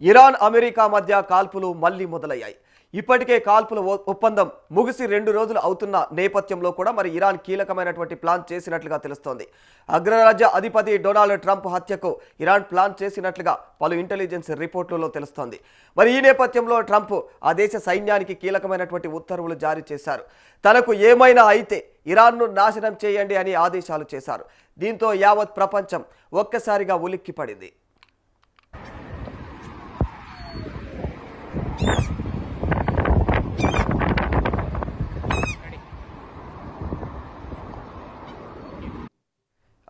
Iran America మధ్య కాల్పులు మళ్లీ మొదలయ్యాయి. ఇప్పటికే కాల్పుల ఒప్పందం ముగిసి 2 రోజులు అవుతున్న నేపథ్యంలో కూడా మరి ఇరాన్ కీలకమైనటువంటి ప్లాన్ చేసినట్లుగా తెలుస్తోంది. అగ్రరాజ్య అధిపతి డొనాల్డ్ ట్రంప్ హత్యకు ఇరాన్ ప్లాన్ చేసినట్లుగా పలు ఇంటెలిజెన్స్ రిపోర్టులలో తెలుస్తోంది. మరి ఈ నేపథ్యంలో ట్రంప్ ఆ దేశ సైన్యానికి కీలకమైనటువంటి ఉత్తర్వులు జారీ చేశారు. తనకు ఏమైనా అయితే ఇరాన్ను నాశనం చేయండి అని ఆదేశాలు చేశారు. దీంతో యావత్ ప్రపంచం ఒక్కసారిగా ఉలిక్కిపడింది.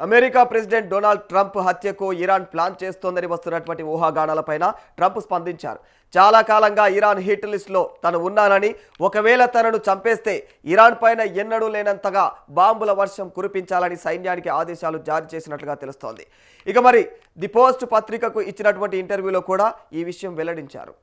అమెరికా ప్రెసిడెంట్ డొనాల్డ్ ట్రంప్ హత్యకు ఇరాన్ ప్లాన్ చేస్తోందని వస్తున్నటువంటి ఊహాగానాలపైన ట్రంప్ స్పందించారు. చాలా కాలంగా ఇరాన్ హిట్ లిస్ట్లో తను ఉన్నానని, ఒకవేళ తనను చంపేస్తే ఇరాన్ పైన ఎన్నడూ లేనంతగా బాంబుల వర్షం కురిపించాలని సైన్యానికి ఆదేశాలు జారీ చేసినట్లుగా తెలుస్తోంది. ఇక మరి ది పోస్ట్ పత్రికకు ఇచ్చినటువంటి ఇంటర్వ్యూలో కూడా ఈ విషయం వెల్లడించారు.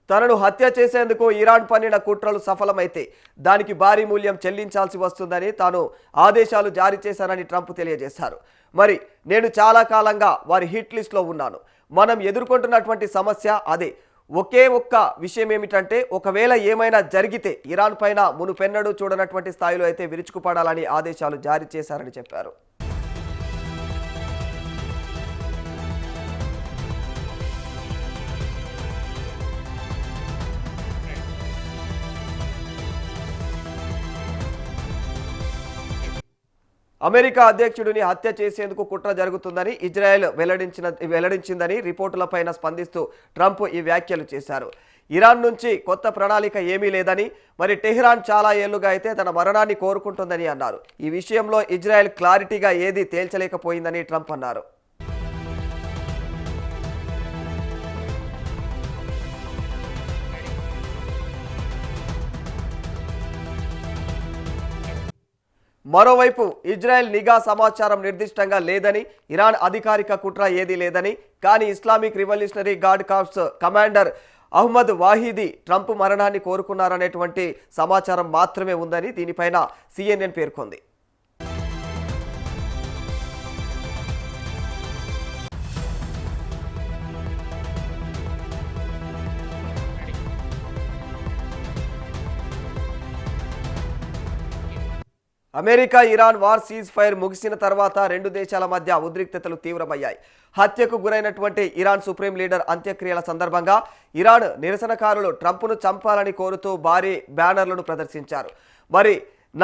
తనను హత్య చేసేందుకు ఇరాన్ పన్నిన కుట్రలు సఫలమైతే దానికి భారీ మూల్యం చెల్లించాల్సి వస్తుందని తాను ఆదేశాలు జారీ చేశానని ట్రంప్ తెలియజేశారు. మరి నేను చాలా కాలంగా వారి హిట్ లిస్ట్లో ఉన్నాను. మనం ఎదుర్కొంటున్నటువంటి సమస్య అదే. ఒకే ఒక్క విషయం ఏమిటంటే, ఒకవేళ ఏమైనా జరిగితే ఇరాన్ పైన మునుపెన్నడూ చూడనటువంటి స్థాయిలో అయితే విరుచుకుపడాలని ఆదేశాలు జారీ చేశారని చెప్పారు. అమెరికా అధ్యక్షుడిని హత్య చేసేందుకు కుట్ర జరుగుతుందని ఇజ్రాయెల్ వెల్లడించిందని రిపోర్టులపైన స్పందిస్తూ ట్రంప్ ఈ వ్యాఖ్యలు చేశారు. ఇరాన్ నుంచి కొత్త ప్రణాళిక ఏమీ లేదని, మరి టెహ్రాన్ చాలా ఏళ్లుగా అయితే తన మరణాన్ని కోరుకుంటుందని అన్నారు. ఈ విషయంలో ఇజ్రాయెల్ క్లారిటీగా ఏదీ తేల్చలేకపోయిందని ట్రంప్ అన్నారు. మరోవైపు ఇజ్రాయెల్ నిఘా సమాచారం నిర్దిష్టంగా లేదని, ఇరాన్ అధికారిక కుట్ర ఏదీ లేదని, కానీ Islamic Revolutionary Guard Corps commander Ahmad Vahidi Trump మరణాన్ని కోరుకున్నారనేటువంటి సమాచారం మాత్రమే ఉందని దీనిపైన CNN పేర్కొంది. America Iran war ceasefire ముగిసిన తర్వాత 2 దేశాల మధ్య ఉద్రిక్తతలు తీవ్రమయ్యాయి. హత్యకు గురైనటువంటి ఇరాన్ సుప్రీం లీడర్ అంత్యక్రియల సందర్భంగా ఇరాన్ నిరసనకారులు ట్రంప్ను చంపాలని కోరుతూ భారీ బ్యానర్లను ప్రదర్శించారు. మరి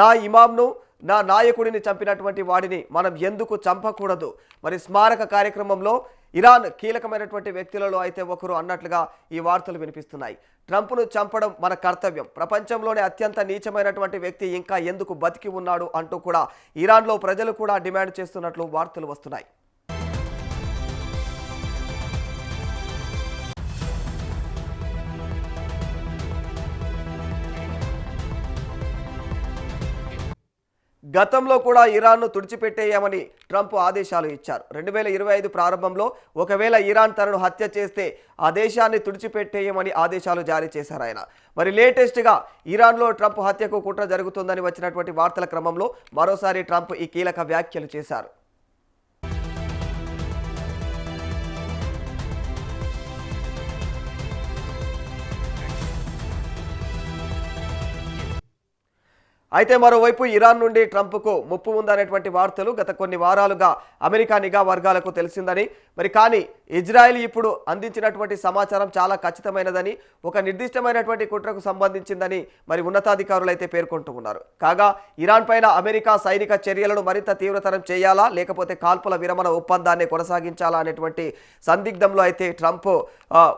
నా ఇమాంను, నా నాయకుడిని చంపినటువంటి వాడిని మనం ఎందుకు చంపకూడదు? మరి స్మారక కార్యక్రమంలో ఇరాన్ కీలకమైనటువంటి వ్యక్తులలో అయితే ఒకరు అన్నట్లుగా ఈ వార్తలు వినిపిస్తున్నాయి. ట్రంప్ను చంపడం మన కర్తవ్యం, ప్రపంచంలోనే అత్యంత నీచమైనటువంటి వ్యక్తి ఇంకా ఎందుకు బతికి ఉన్నాడు అంటూ కూడా ఇరాన్లో ప్రజలు కూడా డిమాండ్ చేస్తున్నట్లు వార్తలు వస్తున్నాయి. గతంలో కూడా ఇరాన్ను తుడిచిపెట్టేయమని ట్రంప్ ఆదేశాలు ఇచ్చారు. 2025 ప్రారంభంలో ఒకవేళ ఇరాన్ తనను హత్య చేస్తే ఆ దేశాన్ని తుడిచిపెట్టేయమని ఆదేశాలు జారీ చేశారు ఆయన. మరి లేటెస్ట్గా ఇరాన్లో ట్రంప్ హత్యకు కుట్ర జరుగుతుందని వచ్చినటువంటి వార్తల క్రమంలో మరోసారి ట్రంప్ ఈ కీలక వ్యాఖ్యలు చేశారు. అయితే మరోవైపు ఇరాన్ నుండి ట్రంప్కు ముప్పు ఉందనేటువంటి వార్తలు గత కొన్ని వారాలుగా అమెరికా నిఘా వర్గాలకు తెలిసిందని, మరి కానీ ఇజ్రాయెల్ ఇప్పుడు అందించినటువంటి సమాచారం చాలా ఖచ్చితమైనదని, ఒక నిర్దిష్టమైనటువంటి కుట్రకు సంబంధించిందని మరి ఉన్నతాధికారులు అయితే పేర్కొంటూ ఉన్నారు. కాగా ఇరాన్ పైన అమెరికా సైనిక చర్యలను మరింత తీవ్రతరం చేయాలా, లేకపోతే కాల్పుల విరమణ ఒప్పందాన్ని కొనసాగించాలా అనేటువంటి సందిగ్ధంలో అయితే ట్రంప్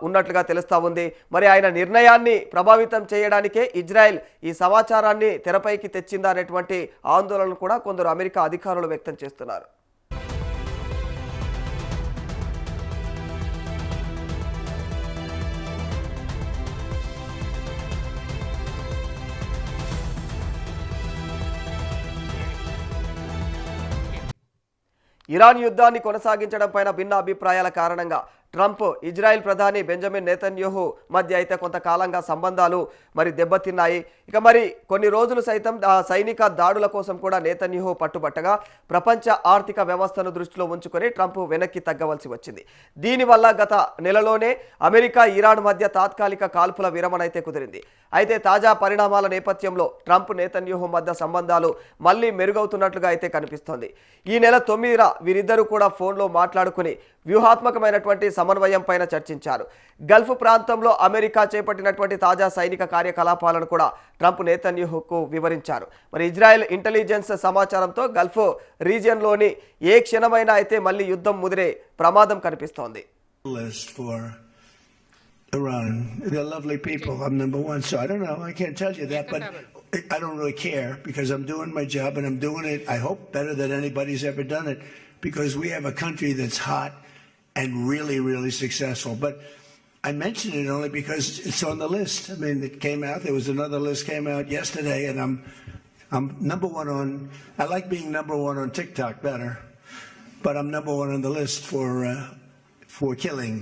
ఉన్నట్లుగా తెలుస్తూ ఉంది. మరి ఆయన నిర్ణయాన్ని ప్రభావితం చేయడానికే ఇజ్రాయెల్ ఈ సమాచారాన్ని తెరపై తెచ్చిందా అనేటువంటి ఆందోళనలు కూడా కొందరు అమెరికా అధికారులు వ్యక్తం చేస్తున్నారు. ఇరాన్ యుద్ధాన్ని కొనసాగించడం పైన భిన్న అభిప్రాయాల కారణంగా ట్రంప్ ఇజ్రాయెల్ ప్రధాని బెంజమిన్ నెతన్యాహు మధ్య అయితే కొంతకాలంగా సంబంధాలు మరి దెబ్బతిన్నాయి. ఇక మరి కొన్ని రోజులు సైతం సైనిక దాడుల కోసం కూడా నెతన్యాహు పట్టుబట్టగా ప్రపంచ ఆర్థిక వ్యవస్థను దృష్టిలో ఉంచుకొని ట్రంప్ వెనక్కి తగ్గవలసి వచ్చింది. దీనివల్ల గత నెలలోనే అమెరికా ఇరాన్ మధ్య తాత్కాలిక కాల్పుల విరమణ అయితే కుదిరింది. అయితే తాజా పరిణామాల నేపథ్యంలో ట్రంప్ నెతన్యాహు మధ్య సంబంధాలు మళ్లీ మెరుగవుతున్నట్లుగా అయితే కనిపిస్తోంది. ఈ నెల 9న వీరిద్దరూ కూడా ఫోన్లో మాట్లాడుకుని వ్యూహాత్మకమైనటువంటి సమన్వయం పైన చర్చించారు. గల్ఫ్ ప్రాంతంలో అమెరికా చేపట్టినటువంటి తాజా సైనిక కార్యకలాపాలను కూడా ట్రంప్ నెతన్యాహుకు వివరించారు. మరి ఇజ్రాయెల్ ఇంటెలిజెన్స్ సమాచారంతో గల్ఫ్ రీజియన్లోని ఏ క్షణమైనా అయితే మళ్ళీ యుద్ధం ముదిరే ప్రమాదం కనిపిస్తోంది. Iran, they're lovely people. I'm number one, so I don't know. I can't tell you that, but I don't really care because I'm doing my job and I'm doing it, I hope, better than anybody's ever done it because we have a country that's hot and really, really successful. But I mention it only because it's on the list. I mean, it came out. There was another list came out yesterday, and I'm number one on. I like being number one on TikTok better, but I'm number one on the list for killing.